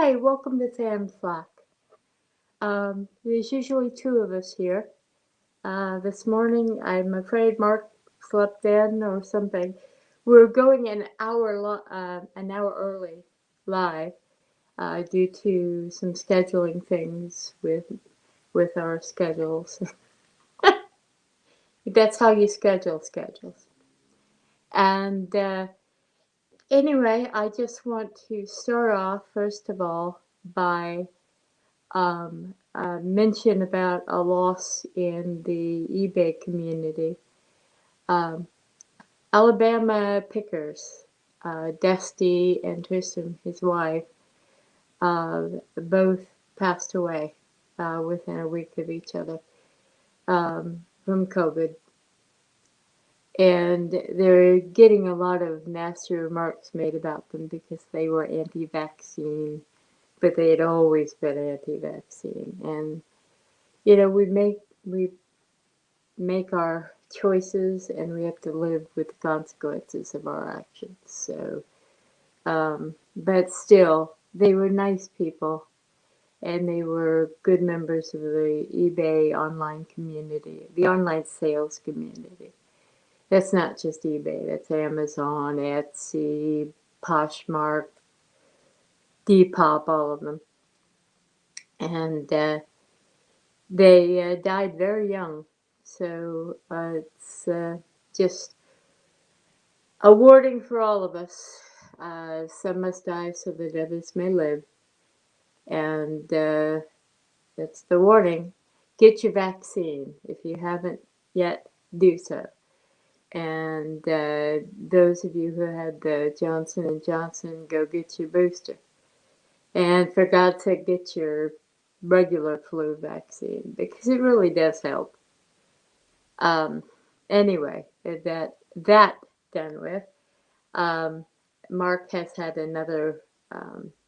Hi, welcome to Flak. There's usually two of us here. This morning, I'm afraid Mark slept in or something. We're going an hour early live due to some scheduling things with our schedules. That's how you schedule schedules. And anyway, I just want to start off first of all by mention about a loss in the eBay community. Um, Alabama pickers, Dusty and Tristan, his wife, both passed away within a week of each other from COVID. And they're getting a lot of nasty remarks made about them because they were anti vaccine, but they had always been anti vaccine. And we make our choices and we have to live with the consequences of our actions. So, but still, they were nice people and they were good members of the eBay online community, the online sales community. That's not just eBay, that's Amazon, Etsy, Poshmark, Depop, all of them. And they died very young. So it's just a warning for all of us. Some must die so that others may live. And that's the warning. Get your vaccine. If you haven't yet, do so. And those of you who had the Johnson & Johnson, go get your booster. And for God's sake, get your regular flu vaccine because it really does help. Um, anyway, that done with. Um, Mark has had another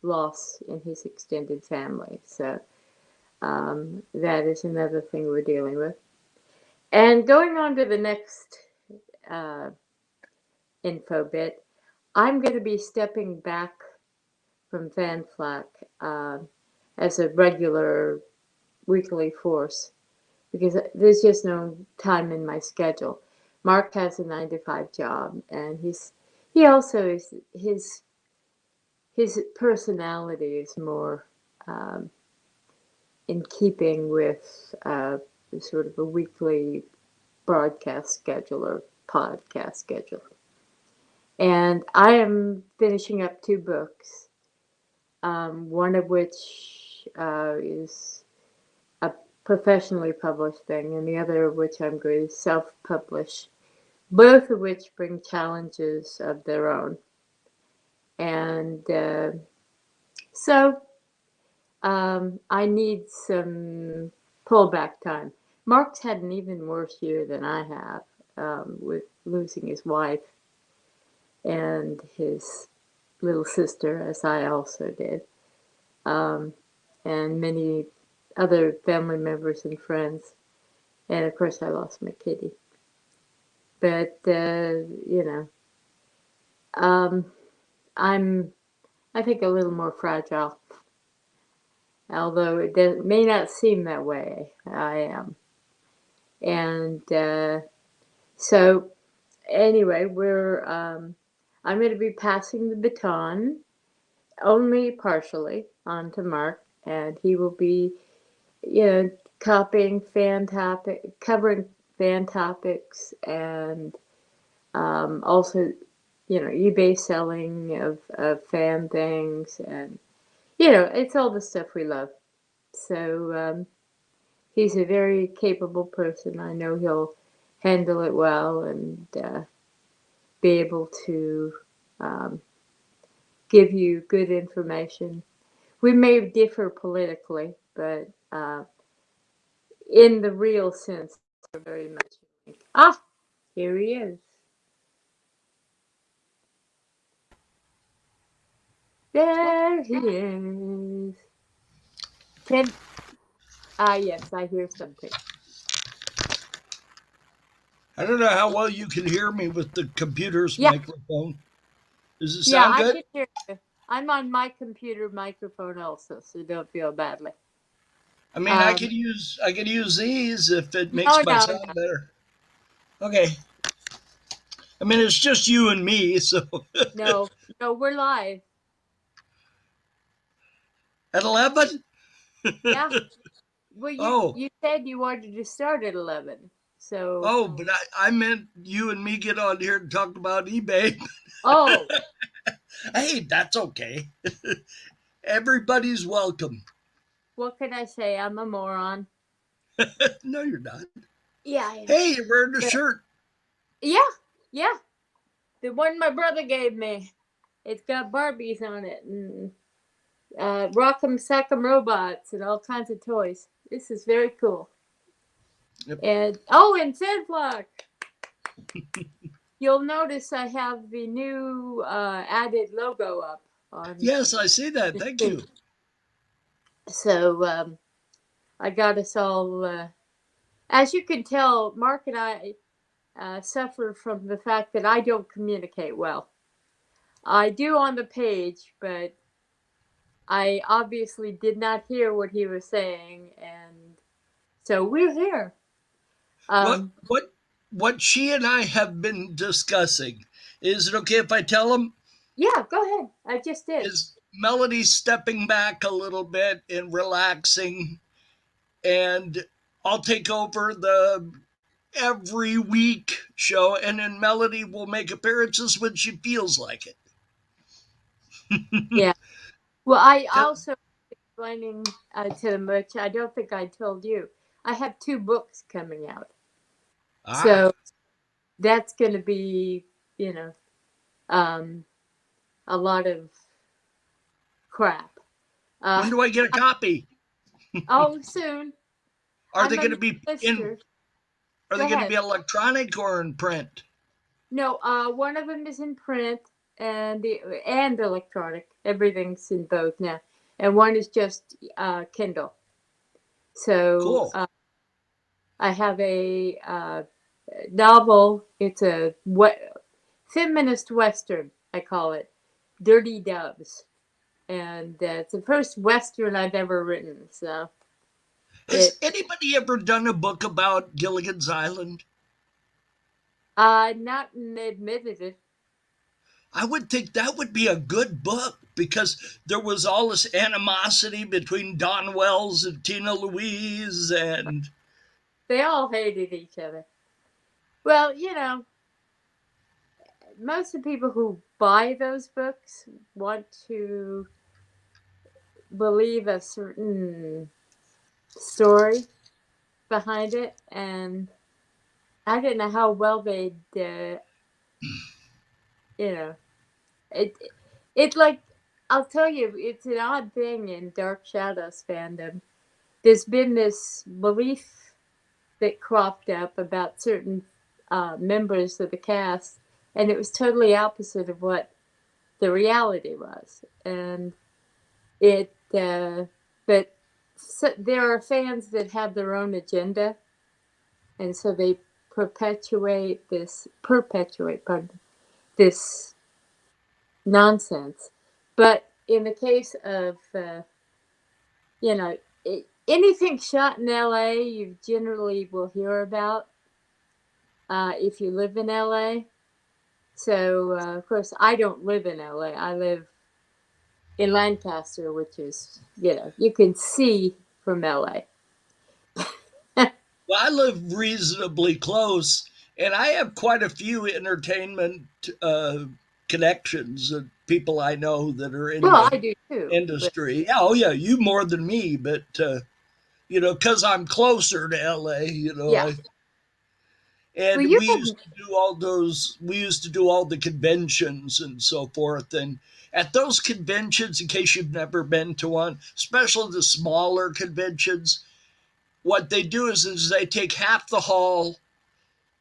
loss in his extended family, so that is another thing we're dealing with. And going on to the next uh, info bit, I'm going to be stepping back from Van Flak as a regular weekly force because there's just no time in my schedule. Mark has a 9 to 5 job, and he also is his personality is more um, in keeping with sort of a weekly broadcast schedule or podcast schedule. And I am finishing up 2 books, one of which is a professionally published thing, and the other of which I'm going to self-publish, both of which bring challenges of their own. And so I need some pullback time. Mark's had an even worse year than I have with losing his wife and his little sister, as I also did, um, and many other family members and friends. And of course, I lost my kitty. But, um, I'm, I think, a little more fragile. Although may not seem that way, I am. And so, anyway, I'm going to be passing the baton only partially on to Mark, and he will be, you know, covering fan topics, and also, eBay selling of fan things, and it's all the stuff we love. So he's a very capable person. I know he'll handle it well and be able to um, give you good information. We may differ politically, but in the real sense, we're very much like, here he is. There he is. Can yes, I hear something. I don't know how well you can hear me with the computer's Yeah, microphone. Does it yeah, sound I good? can hear you. I'm on my computer microphone also, so don't feel badly. I mean, Um, I could use these if it no, makes my no, sound better. Okay. I mean, it's just you and me, so no, no. We're live. at 11? Yeah. Well, you Oh, you said you wanted to start at 11, so oh, but I meant you and me get on here and talk about eBay. oh, Hey, that's okay. Everybody's welcome. what can I say? I'm a moron. No, you're not. Yeah, I am. Hey, you're wearing a But shirt. yeah, yeah. The one my brother gave me. It's got Barbies on it and Rock'em Sock'em robots and all kinds of toys. This is very cool. Yep. And oh, and Flak. You'll notice I have the new added logo up on Yes, I see that. the Thank screen. you. So I got us all. As you can tell, Mark and I suffer from the fact that I don't communicate well. I do on the page, but I obviously did not hear what he was saying, and so we're here. What Um, what what she and I have been discussing. Is it okay if I tell them? yeah, go ahead. I just did. Is Melody stepping back a little bit and relaxing, and I'll take over the every week show, and then Melody will make appearances when she feels like it. Yeah. Well, I Tell- also explaining to them, which I don't think I told you. I have two books coming out, ah, so that's going to be, you know, um, a lot of crap. when Uh, do I get a copy? oh, soon. Are they I'm a going new to be in? lister. Are Go they going to ahead. be electronic or in print? No, one of them is in print and electronic. Everything's in both now, and one is just Kindle. So Cool. I have a novel. It's a feminist western. I call it Dirty Doves, and it's the first western I've ever written. So Has it anybody ever done a book about Gilligan's Island? not admitted it. I would think that would be a good book because there was all this animosity between Don Wells and Tina Louise, and They all hated each other. Well, most of the people who buy those books want to believe a certain story behind it, and I don't know how well they'd, you know, it. It like I'll tell you, it's an odd thing in Dark Shadows fandom. There's been this belief that cropped up about certain members of the cast, and it was totally opposite of what the reality was, and it but so there are fans that have their own agenda, and so they perpetuate pardon, this nonsense. But in the case of you know anything shot in LA, you generally will hear about if you live in LA. So of course I don't live in LA. I live in Lancaster, which is you can see from LA. well, I live reasonably close, and I have quite a few entertainment connections of people I know that are in Well, the I do too, but industry. Yeah, oh yeah, you more than me, but because I'm closer to LA, yeah. Well, and you we have used to do all those. We used to do all the conventions and so forth, and at those conventions, in case you've never been to one, especially the smaller conventions, what they do is they take half the hall,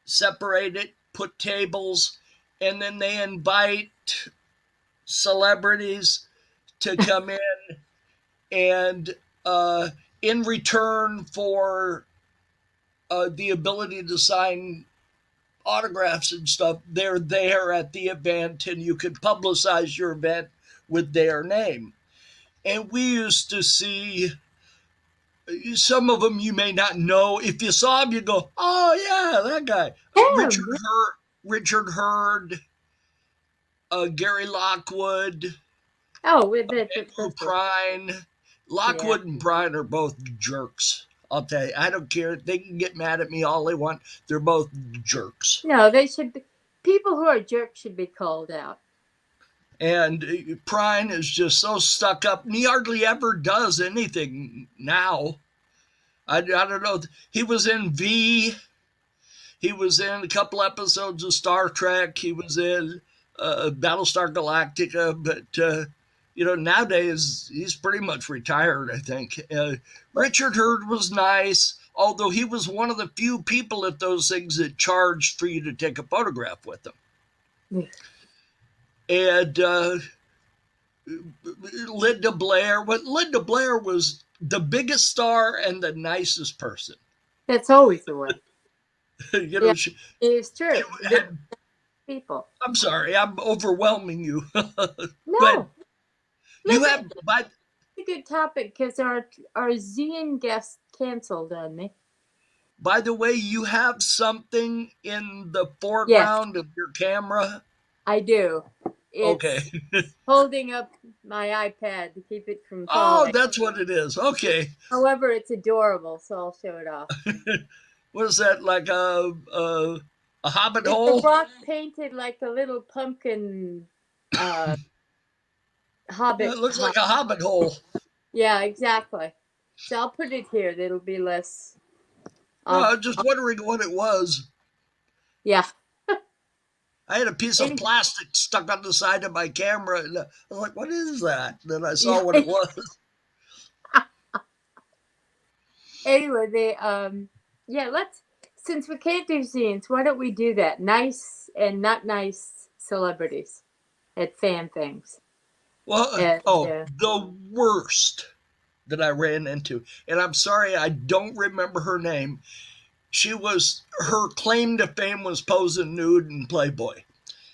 separate it, put tables, and then they invite celebrities to come in, and in return for the ability to sign autographs and stuff, they're there at the event, and you can publicize your event with their name. And we used to see some of them you may not know. If you saw him, you go, "Oh yeah, that guy." Him. Yeah. Richard Hurd, Gary Lockwood, Oh, with Andrew the Prine. yeah. Lockwood and Prine are both jerks. I'll tell you, I don't care. They can get mad at me all they want. They're both jerks. No, they should be. People who are jerks should be called out. And Prine is just so stuck up, and he hardly ever does anything now. I don't know. He was in V. He was in a couple episodes of Star Trek. He was in Battlestar Galactica. But, nowadays he's pretty much retired, I think. But Richard Hurd was nice, although he was one of the few people at those things that charged for you to take a photograph with them. And Linda Blair was the biggest star and the nicest person. that's always the way. you know, Yeah, she, it is she true. The had, people. I'm sorry, I'm overwhelming you, but No, you listen. have. It's a good topic because our Zian guest canceled on me. By the way, you have something in the Yes, foreground of your camera. I do. Okay. It's holding up my iPad to keep it from Oh, falling. that's what it is. Okay. However, it's adorable, so I'll show it off. What is that, like a hobbit It's a hole? rock painted like a little pumpkin uh, It hobbit. looks like a hobbit hole. Yeah, exactly. So I'll put it here. That'll be less. No, I I'll, was just wondering what it was. yeah. I had a piece of Any, plastic stuck on the side of my camera, and I was like, "What is that?" And then I saw yeah. what it was. Anyway, they yeah. Let's since we can't do scenes, why don't we do that? Nice and not nice celebrities at fan things, Well, and the worst that I ran into, and I'm sorry I don't remember her name. Her claim to fame was posing nude in Playboy.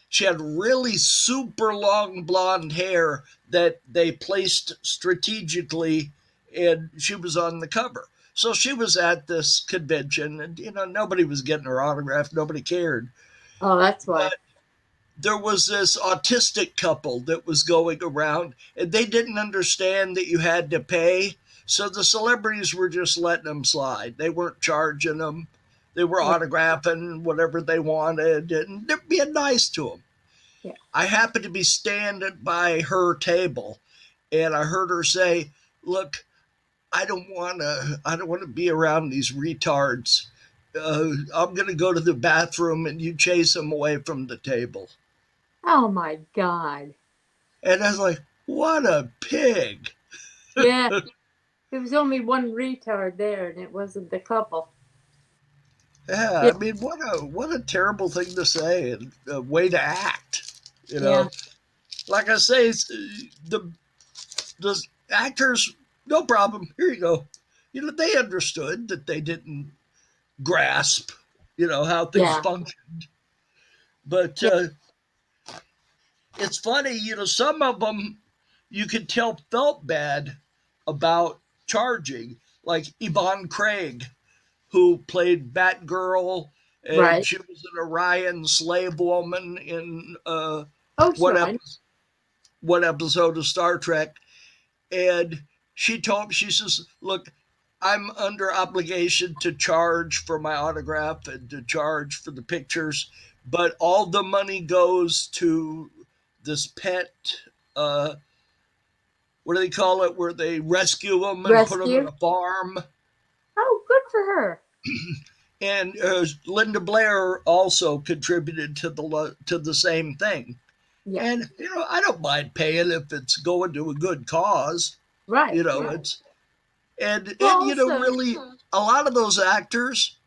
She had really super long blonde hair that they placed strategically, and she was on the cover. So she was at this convention, and nobody was getting her autograph. Nobody cared. oh, that's why. But there was this autistic couple that was going around, and they didn't understand that you had to pay. So the celebrities were just letting them slide. They weren't charging them. They were Yeah, autographing whatever they wanted, and they're being nice to them. yeah. I happened to be standing by her table, and I heard her say, "Look, I don't want to be around these retards. I'm going to go to the bathroom, and you chase them away from the table." Oh my God. And I was like, "What a pig!" Yeah, there was only one retard there, and it wasn't the couple. Yeah, Yeah, I mean, what a terrible thing to say and a way to act. You yeah, know, like I say, the actors, no problem. Here you go. They understood that they didn't grasp, how things yeah, function. But yeah. it's funny, some of them you could tell felt bad about charging, like Yvonne Craig, who played Batgirl, and Right. she was an Orion slave woman in Oh, what sure. I know. what episode of Star Trek, and she says, "Look, I'm under obligation to charge for my autograph and to charge for the pictures, but all the money goes to this pet. Uh, what do they call it? Where they rescue them and put them in Rescue. a farm." Oh, good for her. And Linda Blair also contributed to the same thing. Yeah. And I don't mind paying if it's going to a good cause. Right. Right. It's and Well, also, really a lot of those actors,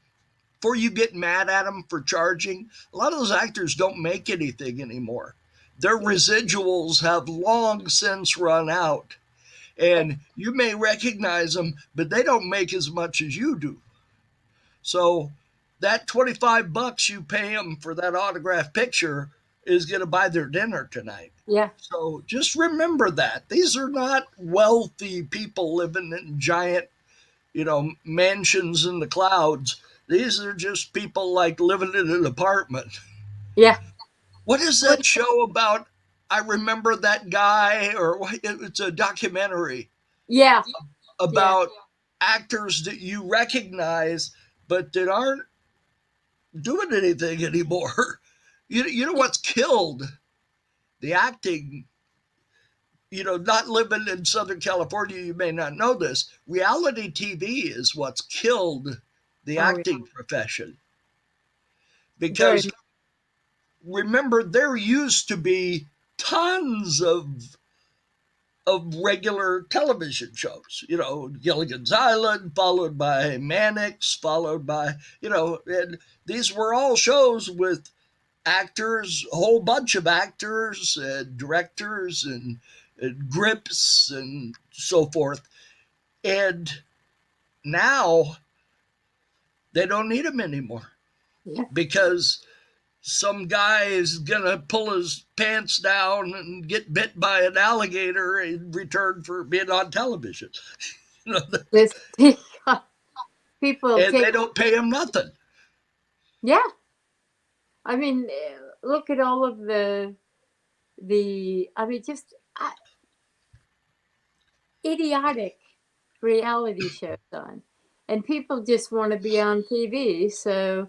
before you get mad at them for charging, a lot of those actors don't make anything anymore. Their residuals have long since run out, and you may recognize them, but they don't make as much as you do. So that $25 you pay them for that autograph picture is going to buy their dinner tonight. Yeah. So just remember that these are not wealthy people living in giant, mansions in the clouds. These are just people like living in an apartment. Yeah. What is Well, that show about? I remember that guy, or it's a documentary yeah. Yeah. about actors that you recognize, but that aren't doing anything anymore. You know what's killed the acting? Not living in Southern California, you may not know this. Reality TV is what's killed the Oh, yeah. acting profession Very. because remember, there used to be tons of regular television shows. Gilligan's Island, followed by Mannix, followed by and these were all shows with actors, a whole bunch of actors and directors and grips and so forth. And now they don't need them anymore Yeah. because some guy is gonna pull his pants down and get bit by an alligator in return for being on television. You know, This people and take. they don't pay him nothing. Yeah. I mean, look at all of the. I mean, just idiotic reality shows on, and people just want to be on TV, so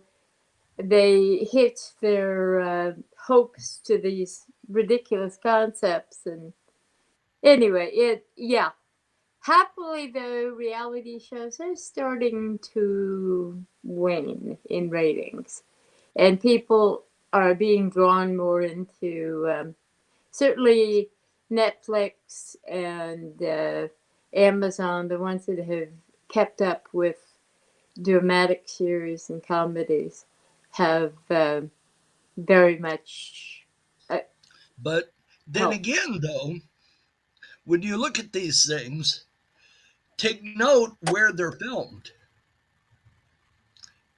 they hitch their hopes to these ridiculous concepts. And anyway, it yeah. Happily, though, reality shows are starting to wane in ratings, and people are being drawn more into certainly Netflix and Amazon, the ones that have kept up with dramatic series and comedies, have very much uh, But then helped. again, though, when you look at these things, take note where they're filmed.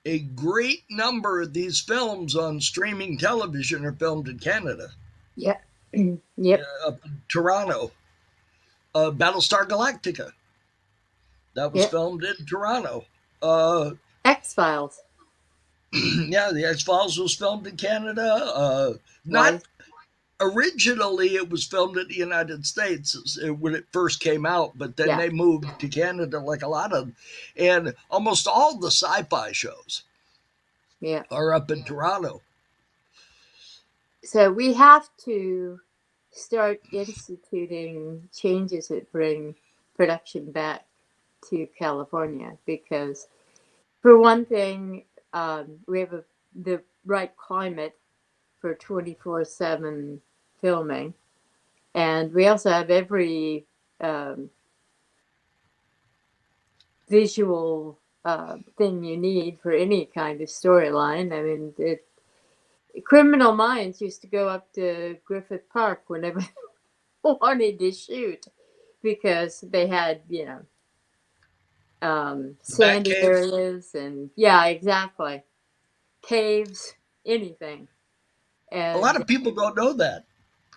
A great number of these films on streaming television are filmed in Canada, Yeah. Yep. up in Toronto. Battlestar Galactica, that was Yep. filmed in Toronto. Uh, X Files. yeah, the X Files was filmed in Canada. Not Twice. originally, it was filmed in the United States when it first came out, but then Yeah. they moved to Canada, like a lot of them. And almost all the sci-fi shows Yeah. are up in Toronto. So we have to start instituting changes that bring production back to California because, for one thing, we have the right climate for 24/7 filming, and we also have every um, visual thing you need for any kind of storyline. I mean, Criminal Minds used to go up to Griffith Park whenever wanted to shoot because they had, The sandy Batcave. areas and, yeah, exactly, caves, anything. A lot And of people don't know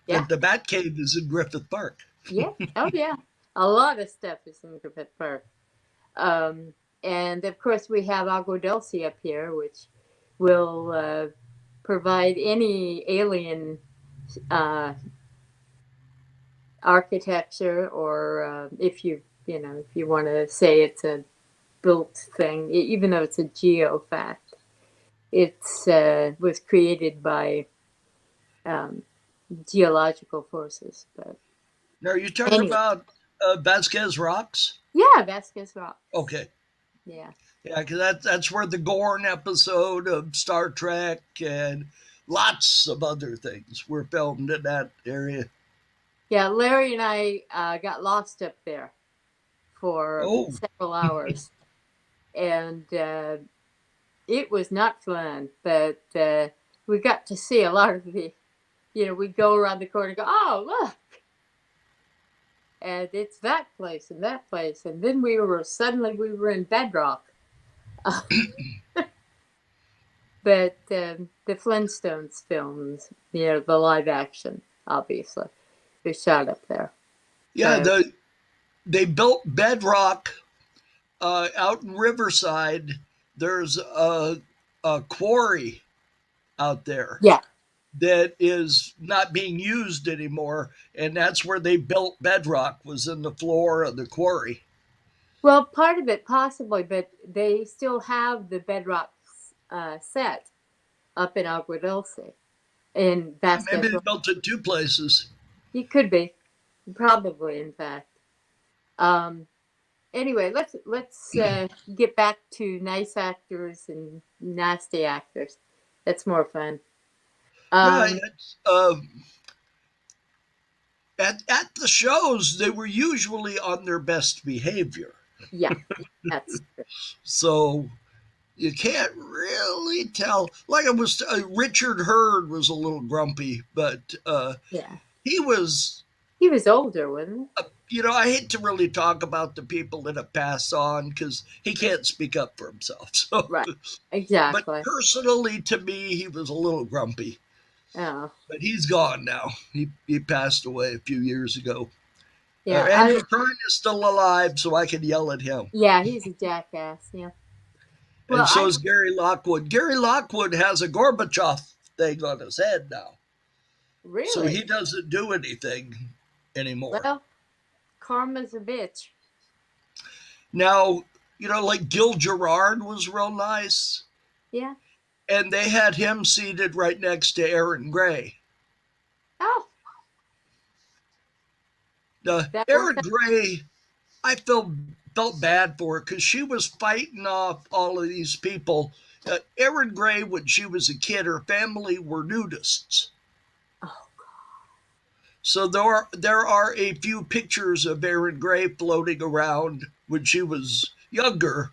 yeah, that the Batcave is in Griffith Park. yeah, oh yeah, a lot of stuff is in Griffith Park. Um, and of course, we have Agua Dulce up here, which will provide any alien uh, architecture, or if you want to say it's a built thing, even though it's a geofact. It's was created by um, geological forces. But Now, are you talking anyway, about Vasquez Rocks? yeah, Vasquez rocks. Okay. Yeah, Yeah, because that's where the Gorn episode of Star Trek and lots of other things were filmed in that area. yeah. Larry and I got lost up there for Oh, several hours, and it was not fun. But we got to see a lot of the. We go around the corner and go, oh look, and it's that place, and then we were in Bedrock. but the Flintstones films, the live action, obviously, was shot up there. Yeah, So they built Bedrock out in Riverside. There's a quarry out there yeah. that is not being used anymore, and that's where they built Bedrock, was in the floor of the quarry. Well, part of it possibly, but they still have the Bedrock set up in Agua Dulce in Maybe Vasquez. they built it two places. It could be, probably, in fact. Um, anyway, let's get back to nice actors and nasty actors. That's more fun. Yeah, Um, it's, at the shows they were usually on their best behavior, yeah, that's true. so you can't really tell. Like, it was Richard Hurd was a little grumpy, but Yeah, he was. he was older, wasn't I hate to really talk about the people that have passed on because he can't speak up for himself. he? So, Right, but exactly. personally, to me, he was a little grumpy. Oh, But he's gone now. He passed away a few years ago. yeah. Andrew Kern is still alive, so I can yell at him. Yeah, he's a jackass. Yeah. Well, And so is Gary Lockwood. Gary Lockwood has a Gorbachev thing on his head now, so really, he doesn't do anything anymore. well, karma's a bitch. Now, like Gil Gerard was real nice, Yeah. and they had him seated right next to Aaron Gray. Oh, that Aaron worked out. Gray, I felt bad for her because she was fighting off all of these people. Aaron Gray, when she was a kid, her family were nudists. Oh, So there are a few pictures of Erin Gray floating around when she was younger,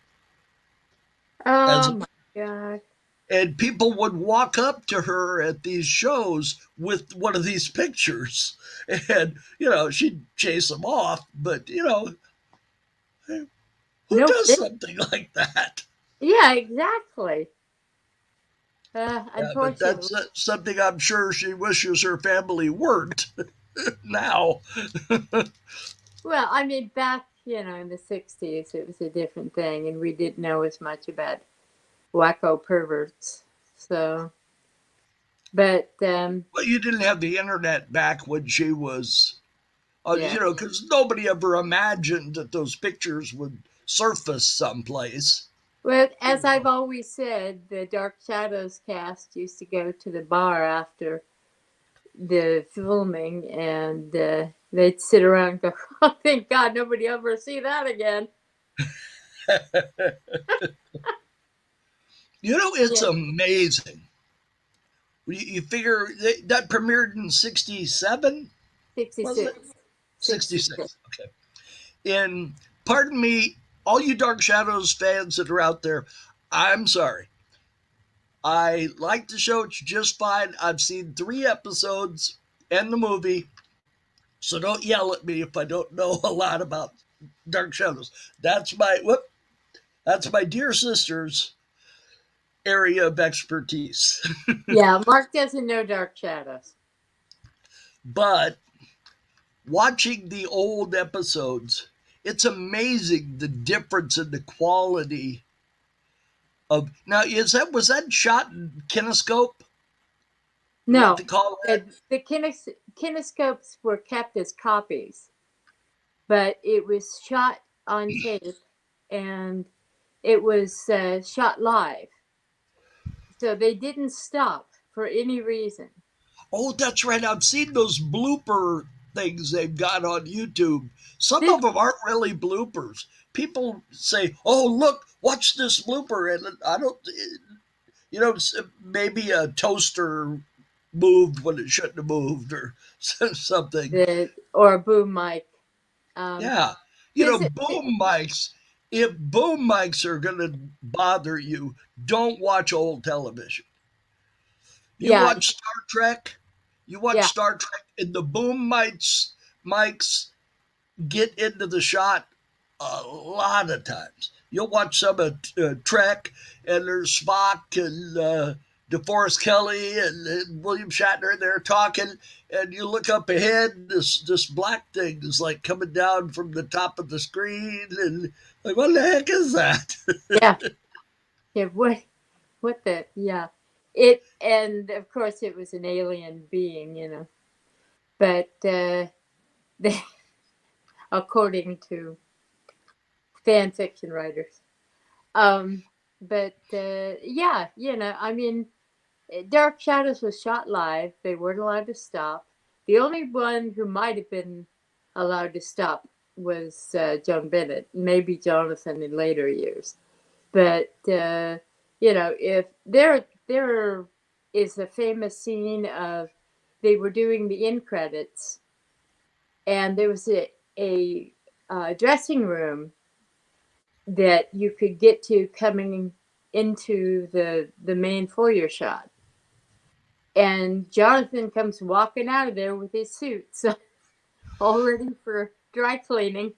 as oh my God. and people would walk up to her at these shows with one of these pictures, and she'd chase them off. But who No does fit. something like that? Yeah, exactly. Yeah, but Unfortunately. that's something I'm sure she wishes her family weren't now. Well, I mean, back, in the 60s, it was a different thing, and we didn't know as much about wacko perverts. So, but, Well, you didn't have the internet back when she was yeah. because nobody ever imagined that those pictures would surface someplace. Well, You as I've know. always said, the Dark Shadows cast used to go to the bar after the filming, and they'd sit around and go, "Oh, thank God, nobody ever see that again." It's Yeah, amazing. You figure that premiered in '67, was it? 66, 66. '66. Okay. And pardon me, all you Dark Shadows fans that are out there, I'm sorry. I like the show. It's just fine. I've seen 3 episodes and the movie. So don't yell at me if I don't know a lot about Dark Shadows. That's my whoop. That's my dear sister's area of expertise. Yeah, Mark doesn't know Dark Shadows. But watching the old episodes, it's amazing the difference in the quality of. Now, is that was that shot in kinescope? Is that what No, they call that? the kinescopes were kept as copies, but it was shot on tape, and it was shot live. So they didn't stop for any reason. Oh, that's right. I've seen those blooper things they've got on YouTube. Some This, of them aren't really bloopers. People say, "Oh, look, watch this blooper," and I don't. Maybe a toaster moved when it shouldn't have moved or something. or a boom mic. Um, Yeah. this Boom mics. If boom mics are going to bother you, don't watch old television. You yeah, watch Star Trek, yeah, and the boom mics get into the shot. a lot of times. You'll watch some of Trek, and there's Spock and DeForest Kelly and William Shatner. They're talking, and you look up ahead. This black thing is like coming down from the top of the screen, and like, what the heck is that? Yeah, yeah. What the? Yeah, it and of course it was an alien being, but they, according to fan fiction writers. Um, but yeah, I mean, Dark Shadows was shot live. They weren't allowed to stop. The only one who might have been allowed to stop was Joan Bennett, maybe Jonathan in later years. But if there is a famous scene of they were doing the end credits, and there was a dressing room that you could get to coming into the main foyer shot. And Jonathan comes walking out of there with his suits all ready for dry cleaning.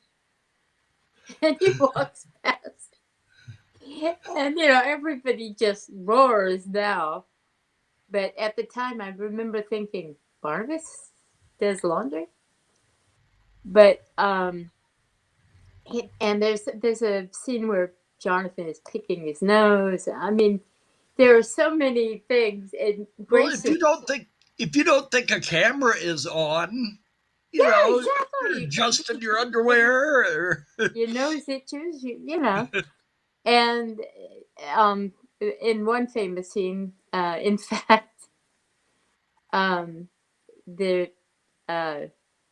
And he walks past. And, everybody just roars now. But at the time, I remember thinking, Barnabas does laundry? But, and there's a scene where Jonathan is picking his nose. I mean, there are so many things. And Well, Grayson, if you don't think a camera is on, yeah, exactly. you're You adjusting your get underwear. Or, your nose itches, And in one famous scene, in fact, um, there uh,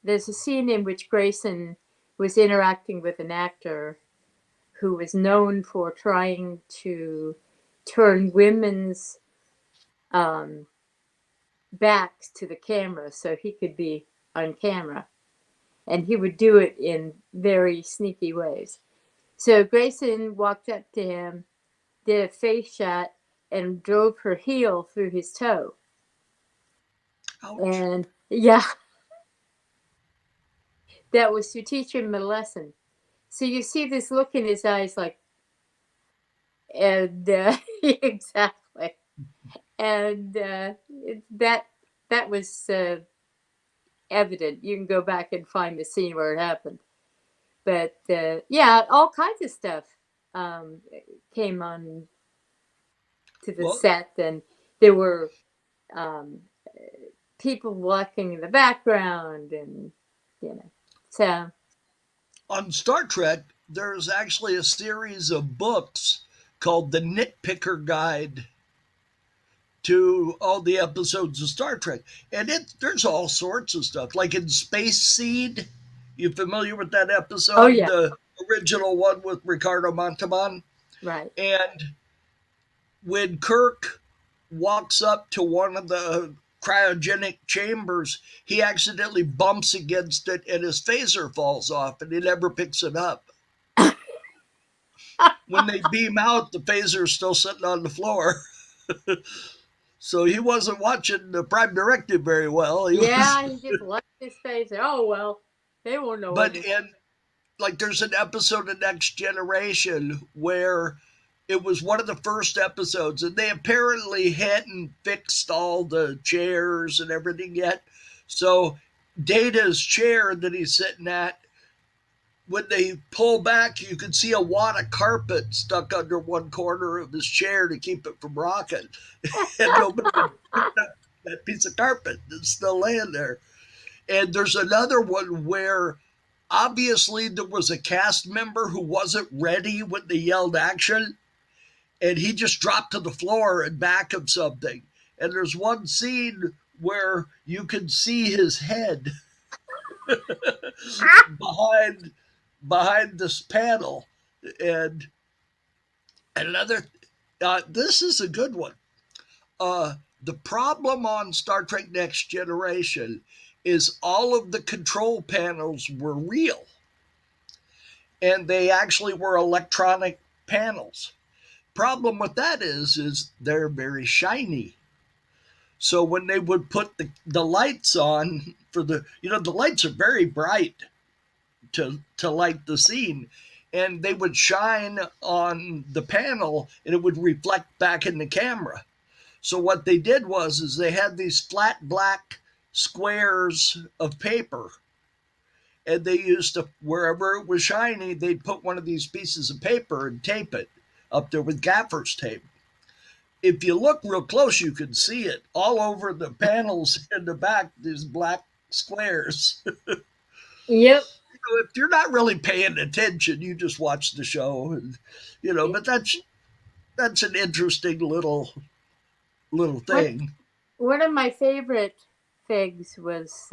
there's a scene in which Grayson was interacting with an actor who was known for trying to turn women's um, backs to the camera so he could be on camera. And he would do it in very sneaky ways. So Grayson walked up to him, did a face shot, and drove her heel through his toe. ouch. And yeah, that was to teach him a lesson. So you see this look in his eyes, like, and exactly, and that that was evident. You can go back and find the scene where it happened. But yeah, all kinds of stuff um, came on to the Well, set, and there were um, people walking in the background, and so on Star Trek, there's actually a series of books called The Nitpicker Guide to all the episodes of Star Trek. And there's all sorts of stuff. Like in Space Seed, you familiar with that oh episode? yeah, The original one with Ricardo Montalban? right. And when Kirk walks up to one of the cryogenic chambers, he accidentally bumps against it and his phaser falls off and he never picks it up. When they beam out, the phaser is still sitting on the floor. So he wasn't watching the Prime Directive very well. He was, Yeah, he just left his face. Oh well, they won't know but anything. in like there's an episode of Next Generation where it was one of the first episodes, and they apparently hadn't fixed all the chairs and everything yet. So Data's chair that he's sitting at, when they pull back, you can see a wad of carpet stuck under one corner of his chair to keep it from rocking, and nobody had picked up that piece of carpet that's still laying there. And there's another one where obviously there was a cast member who wasn't ready when they yelled action, and he just dropped to the floor in back of something. And there's one scene where you can see his head behind this panel. And another, this is a good one. The problem on Star Trek Next Generation is all of the control panels were real, and they actually were electronic panels. Problem with that is they're very shiny. So when they would put the lights on for the lights are very bright to light the scene, and they would shine on the panel and it would reflect back in the camera. So what they did was is they had these flat black squares of paper, and they used to, wherever it was shiny, they'd put one of these pieces of paper and tape it up there with gaffer's tape. If you look real close, you can see it all over the panels in the back. These black squares. Yep. If you're not really paying attention, you just watch the show, and, But that's an interesting little One thing. one of my favorite figs was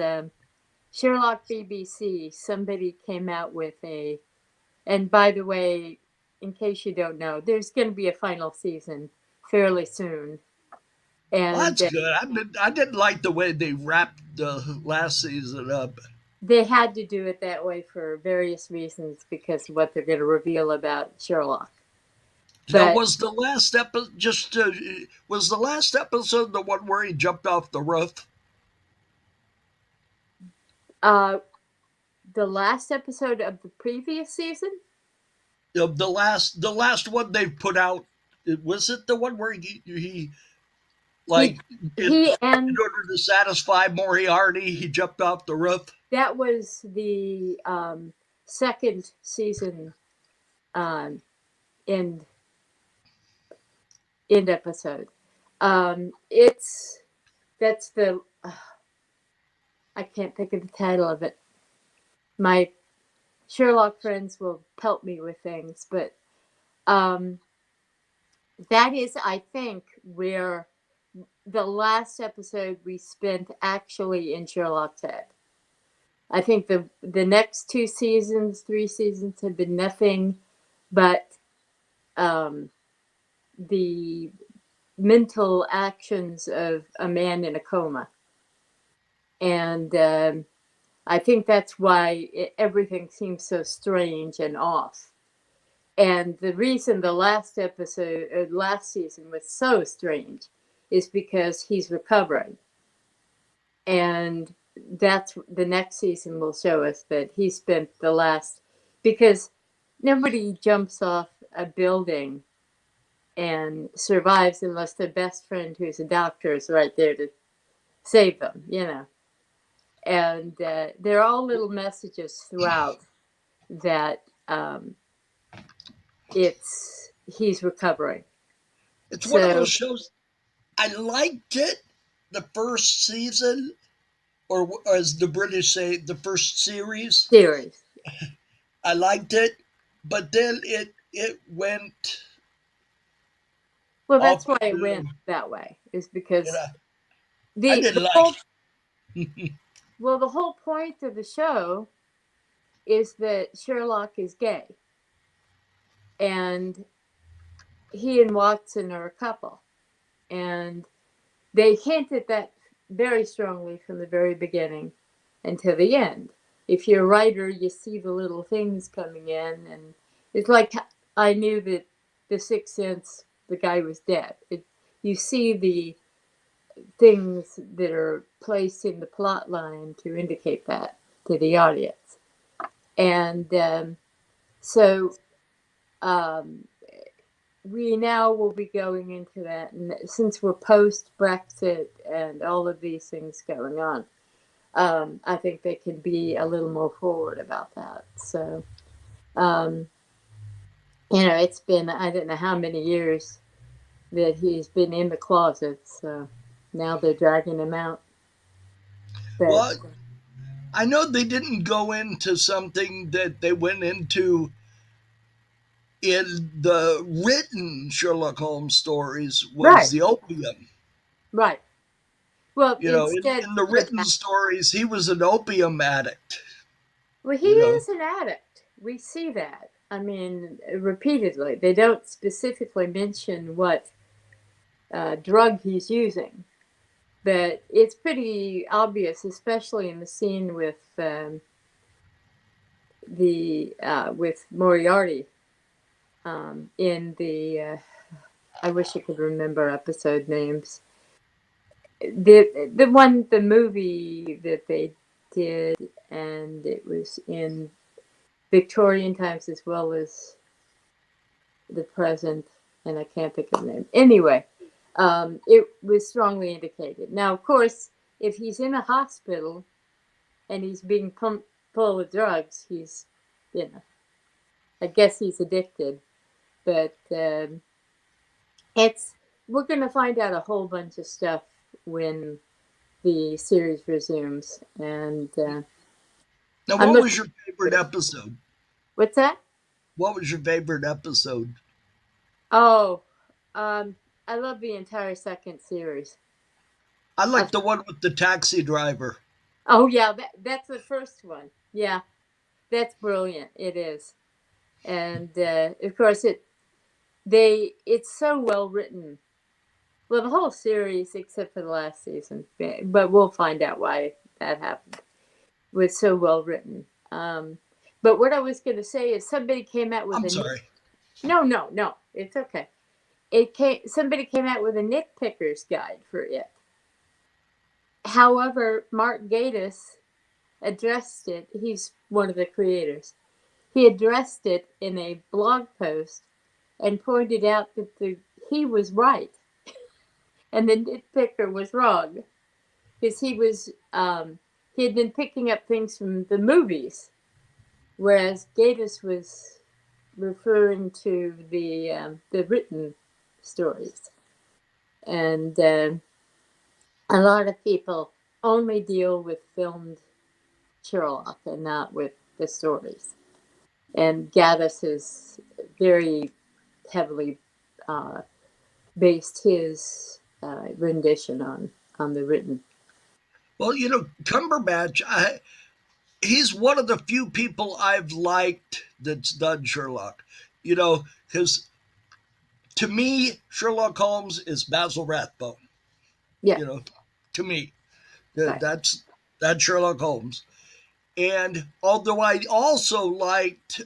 Sherlock BBC. Somebody came out with a, and by the way, in case you don't know, there's going to be a final season fairly soon, Well, and that's good. I didn't like the way they wrapped the last season up. they had to do it that way for various reasons because of what they're going to reveal about Sherlock. Now, But was the last episode the one where he jumped off the roof? uh, the last episode of the previous season, The last one they put out, was it the one where he he like he in and order to satisfy Moriarty, he jumped off the roof? that was the second season um, end end episode. It's that's the I can't think of the title of it. My Sherlock friends will pelt me with things, but um, that is, I think, where the last episode we spent actually in Sherlock's head. I think the next 2 seasons, 3 seasons have been nothing but um, the mental actions of a man in a coma, and I think that's why everything seems so strange and off. And the reason the last season was so strange is because he's recovering. And that's the next season will show us that he spent the last, because nobody jumps off a building and survives unless their best friend, who's a doctor, is right there to save them. And there are all little messages throughout that it's he's recovering. It's one of those So shows. I liked it the first season, or as the British say, the first series. series. I liked it, but then it went Well, that's off why it into, went that way. Is you because know, I the didn't like whole it. well the whole point of the show is that Sherlock is gay, and he and Watson are a couple, and they hint at that very strongly from the very beginning until the end. If you're a writer, you see the little things coming in, and it's like I knew that the Sixth Sense, the guy was dead. You see the things that are placed in the plot line to indicate that to the audience. And so um, we now will be going into that. And since we're post Brexit and all of these things going on, I think they can be a little more forward about that. So, um, it's been, I don't know how many years that he's been in the closet. So now they're dragging him out. But Well, I know they didn't go into something that they went into in the written Sherlock Holmes stories, was right, the opium. right. Well, In instead the of written that, stories, he was an opium addict. well, he You know, is an addict. We see that. I mean, repeatedly. They don't specifically mention what drug he's using, but it's pretty obvious, especially in the scene with Moriarty in the. I wish I could remember episode names. The movie that they did, and it was in Victorian times as well as the present, and I can't think of the name. Anyway, it was strongly indicated. Now, of course, if he's in a hospital and he's being pumped full of drugs, he's, you know, I guess he's addicted. But it's we're going to find out a whole bunch of stuff when the series resumes, and Now, I'm what looking was your forward favorite to it. episode? What's that? What was your favorite episode? Oh, um, I love the entire second series. I Of like the one with the taxi driver. Oh yeah, that's the first one. Yeah, that's brilliant. It is, and of course it's so well written. Well, the whole series except for the last season, but we'll find out why that happened. Was so well written. But what I was going to say is somebody came out with I'm a sorry. no, no, no. It's okay. It came. Somebody came out with a nitpicker's guide for it. However, Mark Gatiss addressed it. He's one of the creators. He addressed it in a blog post and pointed out that he was right and the nitpicker was wrong because he had been picking up things from the movies, whereas Gatiss was referring to the written stories, and a lot of people only deal with filmed Sherlock and not with the stories. And Gaddis has very heavily uh, based his rendition on the written. Well, Cumberbatch, he's one of the few people I've liked that's done Sherlock. Because to me, Sherlock Holmes is Basil Rathbone. Yeah, You know, to me, right. that's Sherlock Holmes. And although I also liked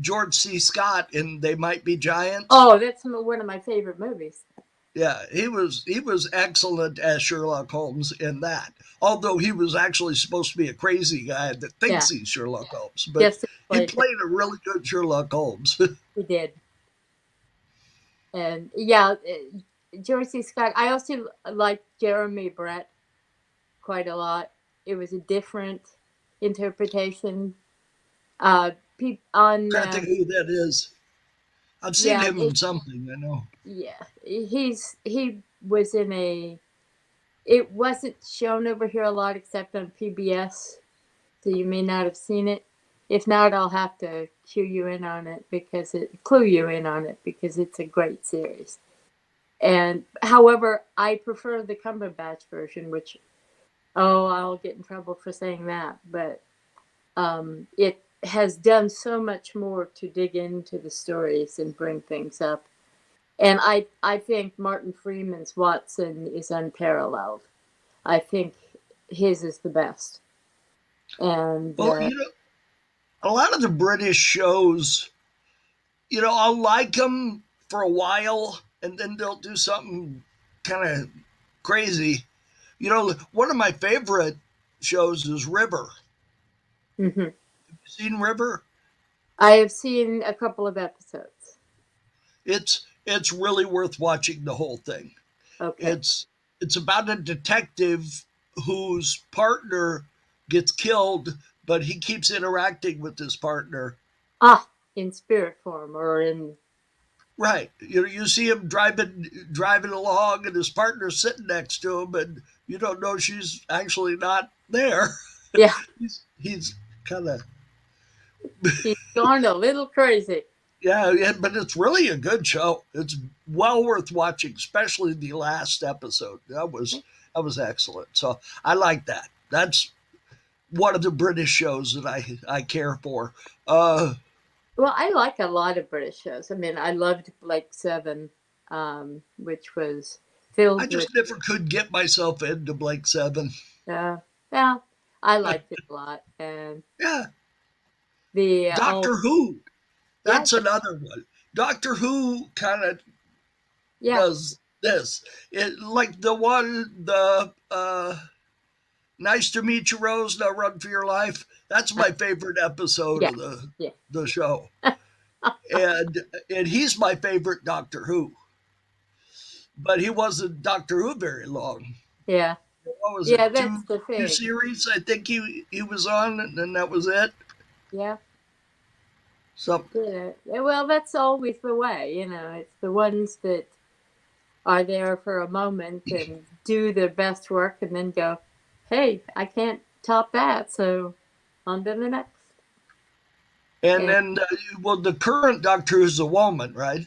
George C. Scott in They Might Be Giants, Oh, that's one of my favorite movies. yeah, he was excellent as Sherlock Holmes in that. Although he was actually supposed to be a crazy guy that Yeah, thinks he's Sherlock Holmes, but just to he play played a really good Sherlock Holmes. he did. And yeah, George C. Scott. I also like Jeremy Brett quite a lot. It was a different interpretation. On Trying to think who that is. I've seen yeah, him in something. I know. yeah, he was in a. It wasn't shown over here a lot except on PBS, so you may not have seen it. If not, I'll have to clue you in on it because it's a great series. And however, I prefer the Cumberbatch version, which I'll get in trouble for saying that, but it has done so much more to dig into the stories and bring things up. And I think Martin Freeman's Watson is unparalleled. I think his is the best. And Well, a lot of the British shows, I'll like them for a while, and then they'll do something kind of crazy. One of my favorite shows is River. mhm. You seen River? I have seen a couple of episodes. It's really worth watching the whole thing. Okay. It's about a detective whose partner gets killed, but he keeps interacting with his partner. Ah, in spirit form or in Right. You see him driving along and his partner's sitting next to him and you don't know she's actually not there. yeah. He's kind of He's gone a little crazy. yeah, but it's really a good show. It's well worth watching, especially the last episode. That was excellent. So I like that. That's one of the British shows that I care for. Uh, Well, I like a lot of British shows. I mean, I loved Blake Seven, which was I filled with just never could get myself into Blake Seven. uh, yeah, I liked it a lot. And Yeah, the Doctor Who. yeah, That's another one. Doctor Who kind of yeah, does this. It like the one the Nice to meet you, Rose. Now run for your life. That's Uh, my favorite episode yeah, of yeah, the show, and he's my favorite Doctor Who. But he wasn't Doctor Who very long. yeah, What was it? yeah. Two That's the two thing. series I think he was on, and then that was it. Yeah, So yeah. Well, that's always the way, you know. It's the ones that are there for a moment and do their best work, and then go, "Hey, I can't top that," so on to the next. and And then well, the current Doctor is a woman, right?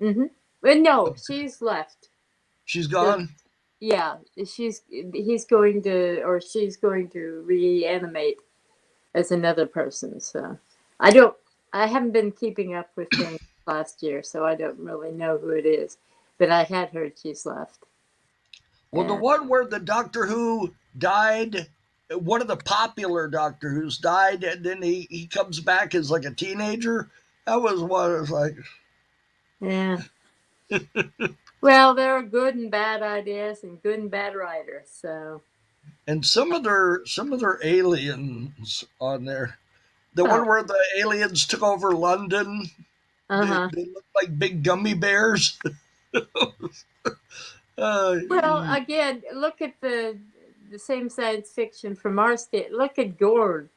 mm-hmm. But no, she's left. She's The gone. Yeah, he's going to, or she's going to reanimate as another person. So I don't, I haven't been keeping up with things last year, so I don't really know who it is. But I had heard she's left. Well, the And one where the Doctor Who died, one of the popular Doctor Who's died, and then he comes back as like a teenager. That was what I was like. yeah, well, there are good and bad ideas and good and bad writers. So And some of their aliens on there. The well, one where the aliens took over London, uh huh. they look like big gummy bears. uh, Well, again, look at the same science fiction from our state. Look at Gord.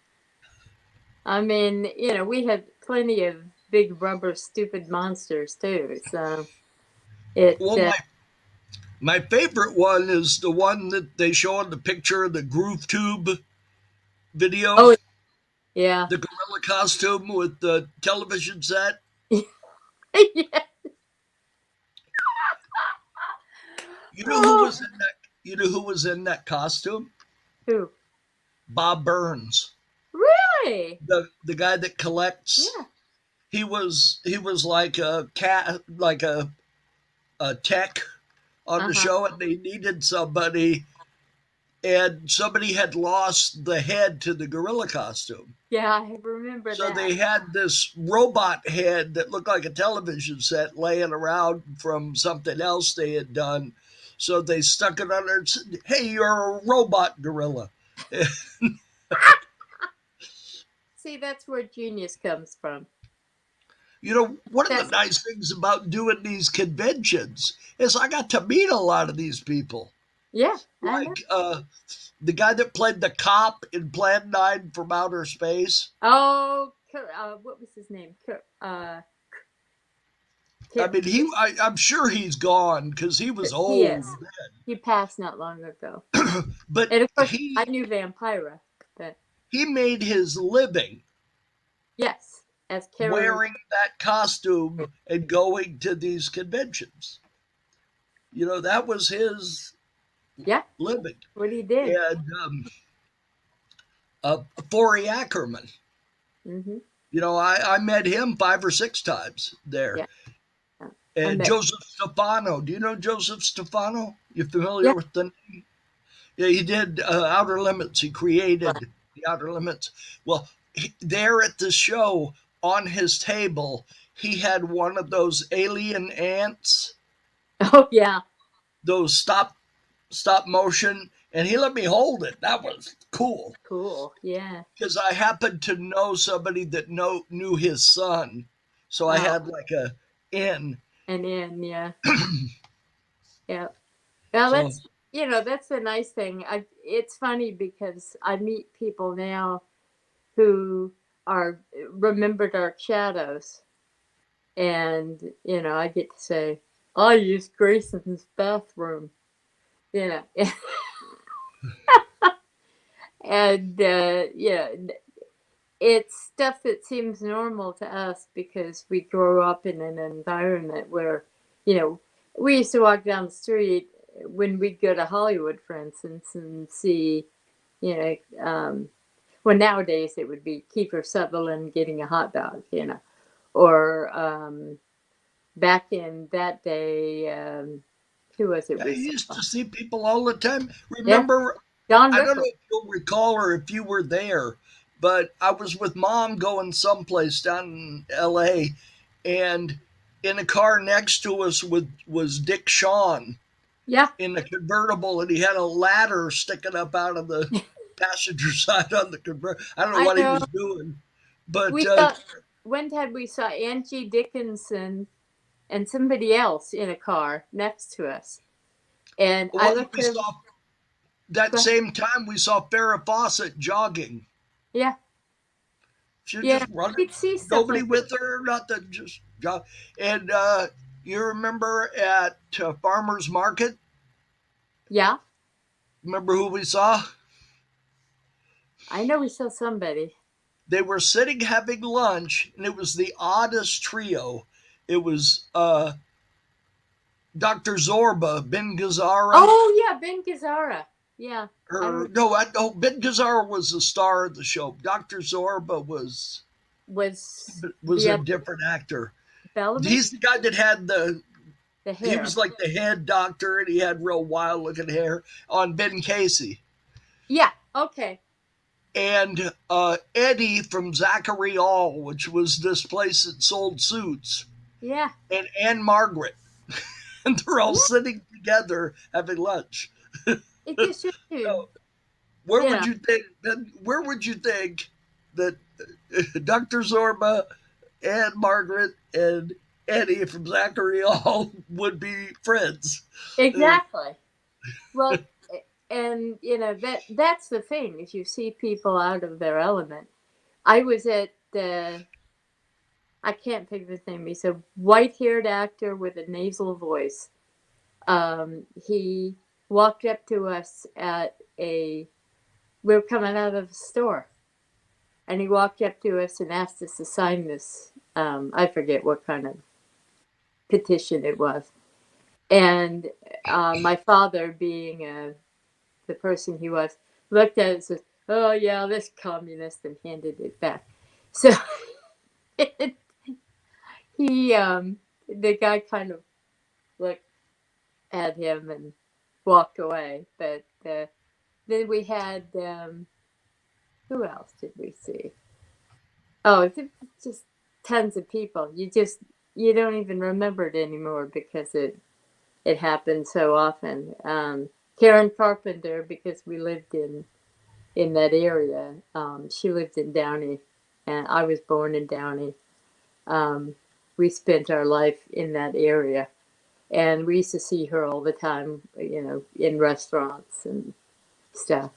I mean, you know, we had plenty of big rubber stupid monsters too. So it well, my favorite one is the one that they show in the picture of the groove tube video, oh yeah. the gorilla costume with the television set. Yeah. You know who Oh, was in that? You know who was in that costume? who? Bob Burns, Really? the guy that collects. Yeah. He was like a cat, like a tech on the Uh-huh. show, and they needed somebody, and somebody had lost the head to the gorilla costume. Yeah, I remember So that. they had this robot head that looked like a television set laying around from something else they had done. So they stuck it on there and said, "Hey, you're a robot gorilla." See, that's where genius comes from. You know, one of the That's nice things about doing these conventions is I got to meet a lot of these people. yeah, I know. Like the guy that played the cop in Plan 9 from Outer Space. Oh, what was his name? I Kurt, mean, I'm sure he's gone because he was he old, is. He passed not long ago. but And of course, I he knew Vampira, but he made his living yes, as Karen. wearing that costume and going to these conventions. You know, that was his Yeah, living. what he did. And Forey Ackerman, Hmm. you know, I met him 5 or 6 times there. Yeah, I And met. Joseph Stefano. Do you know Joseph Stefano? You familiar Yeah, with the name? Yeah, he did Outer Limits. He right. created the Outer Limits. Well, there at the show on his table, he had one of those alien ants, Oh yeah, those stop motion, and he let me hold it. That was cool cool. Yeah. because I happened to know somebody that knew his son, so I Oh, had like a in. and then yeah, yeah. Well, So that's, you know, that's the nice thing. It's funny because I meet people now who are remember Dark Shadows, and you know, I get to say, I used Grayson's bathroom. You know, and yeah, it's stuff that seems normal to us because we grow up in an environment where, you know, we used to walk down the street when we'd go to Hollywood, for instance, and see, you know, well, nowadays it would be Kiefer Sutherland getting a hot dog, you know, or back in that day, who was it I we used saw? to see people all the time. Yeah, Remember, Don I don't know Rickles. if you'll recall or if you were there, but I was with mom going someplace down in LA, and in a car next to us was Dick Shawn Yeah, in a convertible, and he had a ladder sticking up out of the. passenger side on the converter. I don't know I what he know. was doing, but We thought one time we saw Angie Dickinson and somebody else in a car next to us. And I well, looked we at him. saw that Go, same time we saw Farrah Fawcett jogging. yeah, She was yeah. just running, We'd see stuff nobody like that. with her, nothing, just jog. And you remember at Farmers Market? Yeah, Remember who we saw? I know we saw somebody. They were sitting having lunch, and it was the oddest trio. It was Dr. Zorba, Ben Gazzara, Oh yeah, Ben Gazzara. Yeah, I or remember. no, Ben Gazzara was the star of the show. Dr. Zorba Was was the a other different actor. Bellamy? He's the guy that had the The he hair. was like the head doctor, and he had real wild looking hair on Ben Casey. Yeah. Okay. And Eddie from Zachary All, which was this place that sold suits, Yeah. and Anne Margaret. And they're all Yeah. sitting together having lunch. It just shows you. So where You would know. you think where would you think that Dr. Zorba and Margaret and Eddie from Zachary All would be friends? Uh, Exactly. Well, and that's the thing is you see people out of their element. I was at I can't think of his name. He's a white-haired actor with a nasal voice. He walked up to us at a we were coming out of the store, and he walked up to us and asked us to sign this. I forget what kind of petition it was, and my father, being the person he was, looked at it and said, "Oh yeah, this communist," and handed it back. So he, the guy, kind of looked at him and walked away. But then we had who else did we see? Oh, just tons of people. You don't even remember it anymore because it happened so often. Karen Carpenter, because we lived in that area. She lived in Downey, and I was born in Downey. Um, we spent our life in that area, and we used to see her all the time, in restaurants and stuff.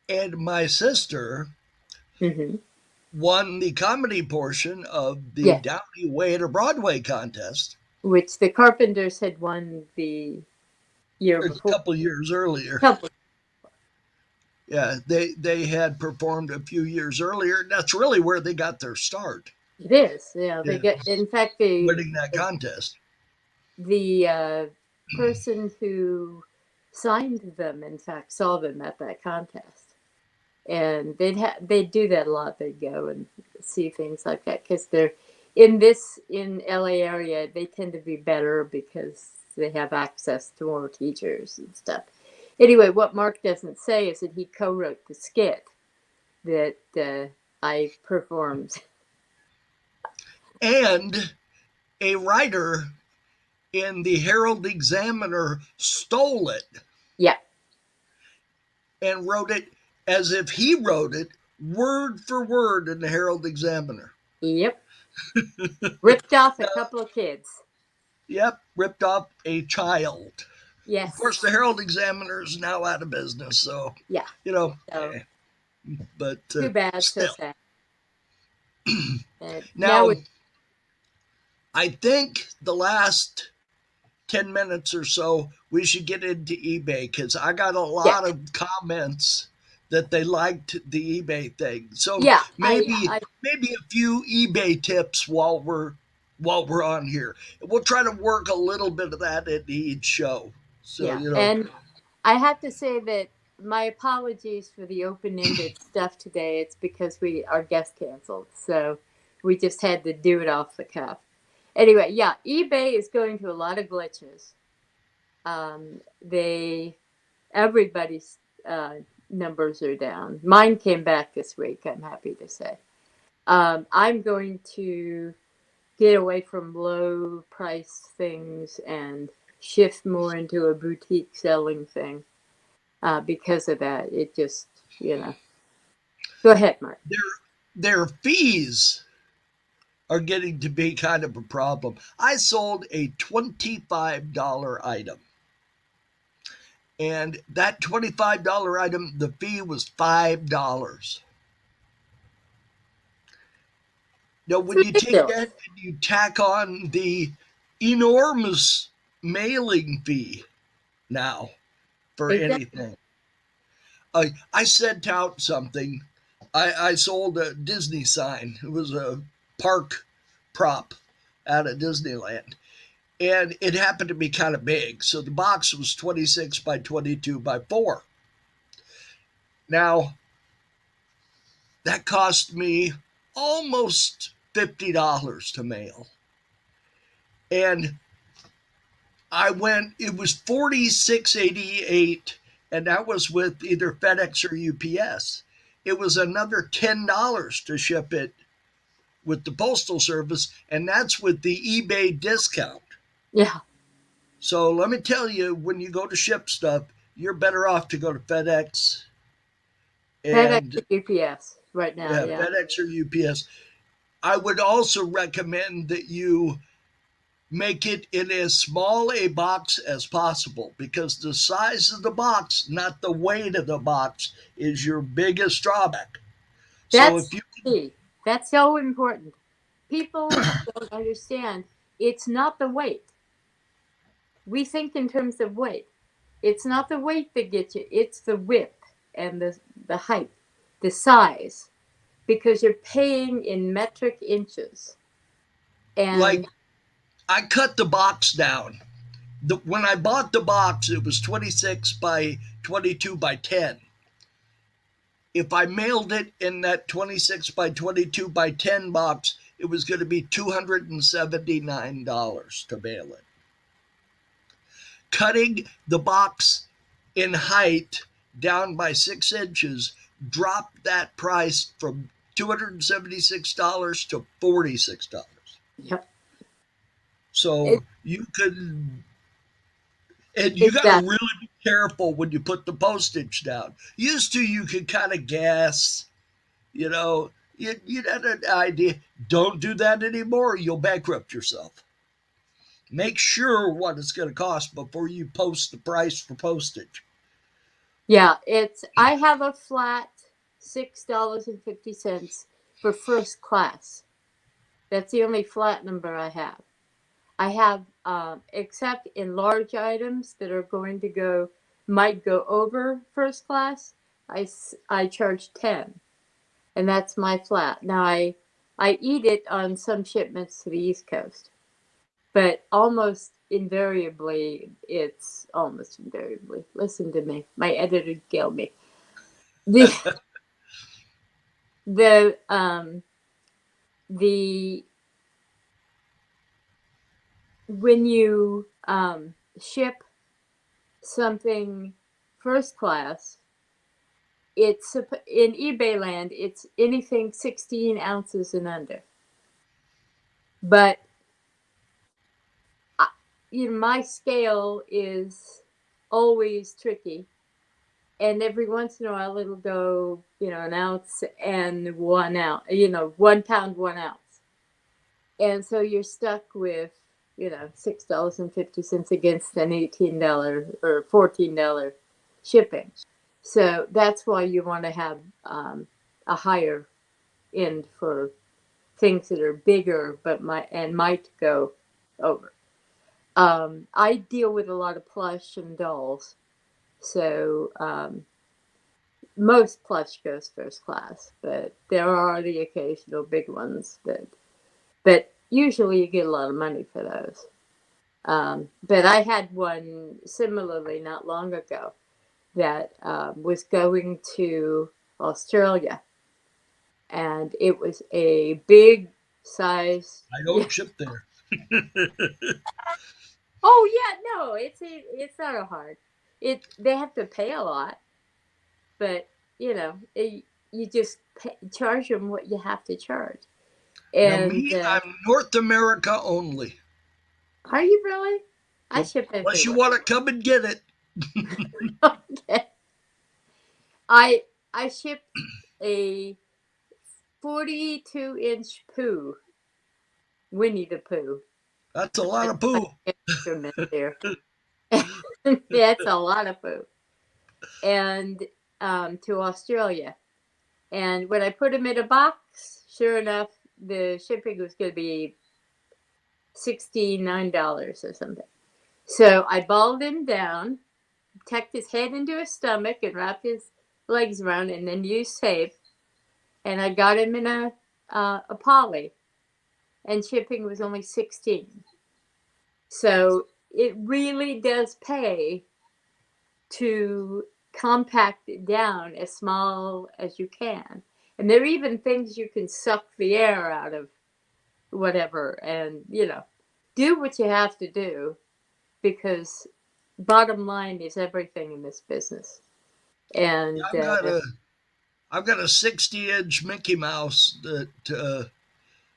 and my sister Hmm. won the comedy portion of the Yeah, Downey Way to Broadway contest which the Carpenters had won the year a before. couple years earlier. Couple. Yeah, they had performed a few years earlier. That's really where they got their start. It is. Yeah, they Yeah, get. In fact, the winning that contest. the person who signed them, in fact, saw them at that contest, and they'd do that a lot. They'd go and see things like that because they're in LA area. They tend to be better because they have access to more teachers and stuff. Anyway, what Mark doesn't say is that he co-wrote the skit that I performed. And a writer in the Herald Examiner stole it Yeah. and wrote it as if he wrote it word for word in the Herald Examiner. Yep. Ripped off a couple of kids. Yep, ripped off a child. Of course, the Yes. Herald Examiner is now out of business, so, Yeah. you know, So but too bad. So still. sad. And now Now, we. I think the last 10 minutes or so, we should get into eBay because I got a Yeah. lot of comments that they liked the eBay thing. So Yeah. maybe a few eBay tips while we're on here. We'll try to work a little bit of that into each show. So, Yeah. And I have to say that my apologies for the open-ended stuff today. It's because our guest canceled, so we just had to do it off the cuff. Anyway, yeah, eBay is going through a lot of glitches. They Everybody's numbers are down. Mine came back this week. I'm happy to say. I'm going to get away from low price things and shift more into a boutique selling thing because of that. It just you know. Go ahead, Mark. Their fees are getting to be kind of a problem. I sold a $25 item, and that $25 item, the fee was $5. Now, It's when you take ridiculous. that and you tack on the enormous mailing fee now for Exactly. anything, I sent out something. I sold a Disney sign. It was a park prop out of Disneyland. And it happened to be kind of big. So the box was 26 by 22 by 4. Now, that cost me almost $50 to mail. And I went, it was 46.88, and that was with either FedEx or UPS. It was another $10 to ship it with the Postal Service, and that's with the eBay discount. Yeah. So let me tell you, when you go to ship stuff, you're better off to go to FedEx FedEx and and UPS right now, yeah. FedEx or UPS. I would also recommend that you make it in as small a box as possible because the size of the box, not the weight of the box, is your biggest drawback. So if That's you key. That's so important. People don't understand. It's not the weight. We think in terms of weight. It's not the weight that gets you. It's the width and the height, the size, because you're paying in metric inches. like, And I cut the box down. When I bought the box, it was 26 by 22 by 10. If I mailed it in that 26 by 22 by 10 box, it was going to be $279 to mail it. Cutting the box in height down by 6 inches dropped that price from $276 to $46. yep, it, So you could, and you got to exactly. really be careful when you put the postage down. Used to, you could kind of guess, you know, you had an idea. Don't do that anymore. You'll bankrupt yourself. Make sure what it's going to cost before you post the price for postage. Yeah, it's I have a flat $6.50 for first class. That's the only flat number I have. I have, except in large items that are going to go, might go over first class, I charge 10, and that's my flat. Now I eat it on some shipments to the East Coast, but almost invariably. Listen to me, my editor killed me. The the the when you ship something first class, it's in eBay land. It's anything 16 ounces and under. But I, my scale is always tricky, and every once in a while it'll go, an ounce and 1 ounce. 1 pound 1 ounce, and so you're stuck with $6.50 against an $18 or $14 shipping. So that's why you want to have a higher end for things that are bigger but might go over. I deal with a lot of plush and dolls, so most plush goes first class, but there are the occasional big ones but usually you get a lot of money for those. But I had one similarly not long ago that was going to Australia, and it was a big size. I Yeah. don't ship there. Oh yeah, no, it's not a hard. They have to pay a lot, but you just charge them what you have to charge. Now, And me, I'm North America only. are you really? I Yep. ship Unless you everywhere. want to come and get it. Okay. I I shipped a 42-inch poo, Winnie the Pooh. That's a lot That's of my poo. instrument there. That's a lot of poo. And to Australia. And when I put them in a box, sure enough, the shipping was going to be $69 or something. So I balled him down, tucked his head into his stomach, and wrapped his legs around, and then used tape. And I got him in a poly, and shipping was only 16. So it really does pay to compact it down as small as you can. And there are even things you can suck the air out of, whatever, and do what you have to do, because bottom line is everything in this business. Yeah, And I've got a 60-inch Mickey Mouse that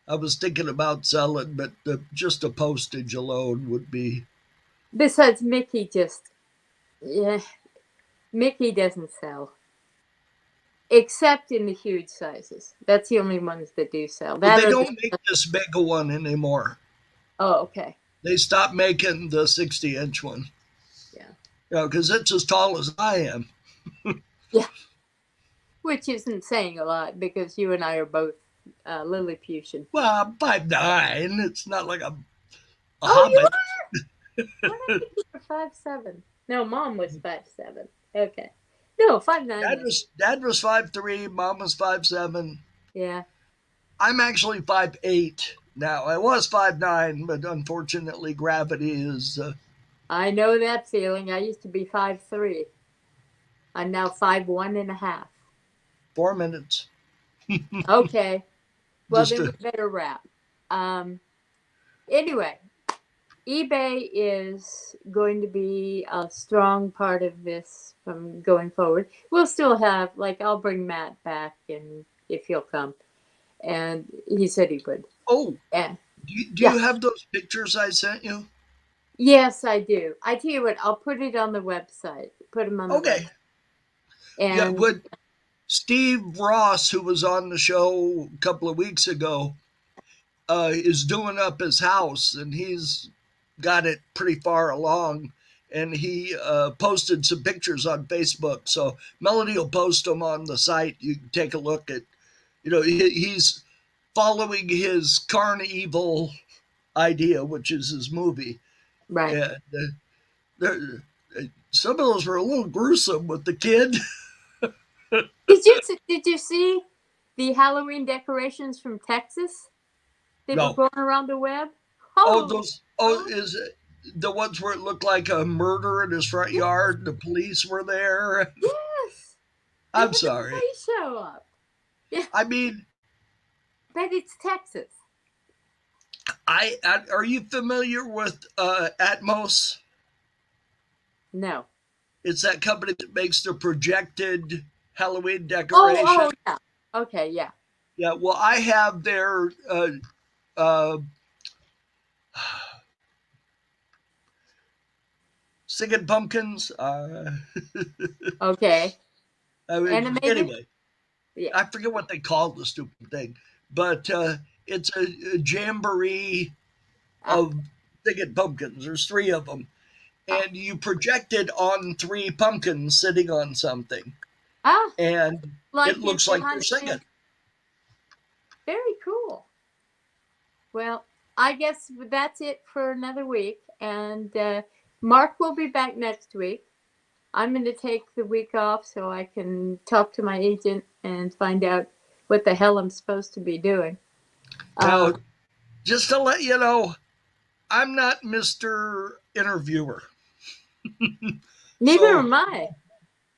I was thinking about selling, but just the postage alone would be. besides, Mickey just, yeah, Mickey doesn't sell. Except in the huge sizes. That's the only ones that do sell. Well, That they or the. don't make this big a one anymore. Oh, okay. They stopped making the 60-inch one. Yeah. Because it's as tall as I am. Yeah. Which isn't saying a lot because you and I are both Lilliputian. Well, I'm 5'9". It's not like I'm a Oh, you hobbit. are? What I think you were 5'7". No, Mom was 5'7". Okay. No, 5'9" then. Dad was 5'3". Mom was 5'7". Yeah. I'm actually 5'8" now. I was 5'9", but unfortunately, gravity is I know that feeling. I used to be 5'3". I'm now 5'1" and a half. 4 minutes. Okay. Well, Just then we to, better wrap. Um, anyway, eBay is going to be a strong part of this from going forward. We'll still have, like, I'll bring Matt back, and if he'll come, and he said he would. oh, And do yeah, you have those pictures I sent you? yes, I do. I tell you what, I'll put it on the website. Put them on the Okay. website, Yeah, and would Steve Ross, who was on the show a couple of weeks ago, is doing up his house, and he's got it pretty far along. And he posted some pictures on Facebook. So Melody will post them on the site. You can take a look at. He's following his Carnival idea, which is his movie, right. and there, some of those were a little gruesome with the kid. Did you see the Halloween decorations from Texas that were No. going around the web? Oh, Holy those. Oh, God! is it the ones where it looked like a murder in his front Yes, yard? The police were there. yes. They I'm had the sorry. police show up. Yeah, I mean, but it's Texas. I are you familiar with Atmos? No. It's that company that makes the projected Halloween Oh, decoration. oh yeah. Okay, yeah. Yeah, well, I have their uh, singing pumpkins. Okay. I mean, Animated? anyway, Yeah. I forget what they call the stupid thing, but it's a jamboree Ah, of singing pumpkins. There's three of them, ah, and you project it on three pumpkins sitting on something, ah. and it Like looks at the like they're singing. Huntsman. Very cool. Well, I guess that's it for another week. And Mark will be back next week. I'm going to take the week off so I can talk to my agent and find out what the hell I'm supposed to be doing. Now, Um, just to let you know, I'm not Mr. Interviewer. Neither So am I.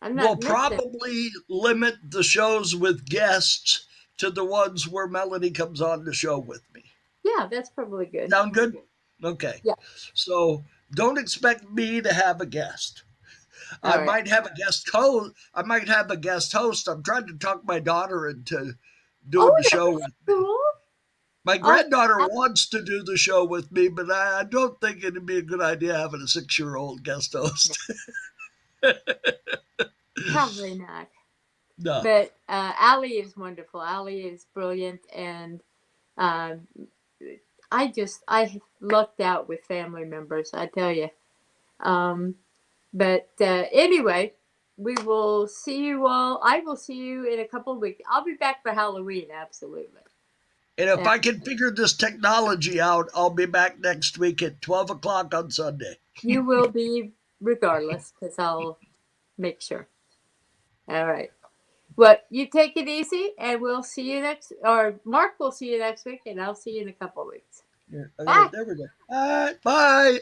I'm we'll not missing. probably limit the shows with guests to the ones where Melody comes on the show with me. Yeah, that's probably good. Sound good? Okay. Yeah. So don't expect me to have a guest. All I right. might have a guest host. I might have a guest host. I'm trying to talk my daughter into doing Oh, the that'd show be with me. cool. My I'll, granddaughter I'll, wants to do the show with me, but I don't think it'd be a good idea having a 6-year-old guest no, host. probably not. No. But Allie is wonderful. Allie is brilliant, and um, I lucked out with family members. I tell you. Um, but anyway, we will see you all. I will see you in a couple of weeks. I'll be back for Halloween, absolutely. And if And I can figure this technology out, I'll be back next week at 12 o'clock on Sunday. you will be regardless, because I'll make sure. All right. Well, you take it easy, and we'll see you next. Or Mark will see you next week, and I'll see you in a couple of weeks. Yeah, Bye. there we go. All right, bye.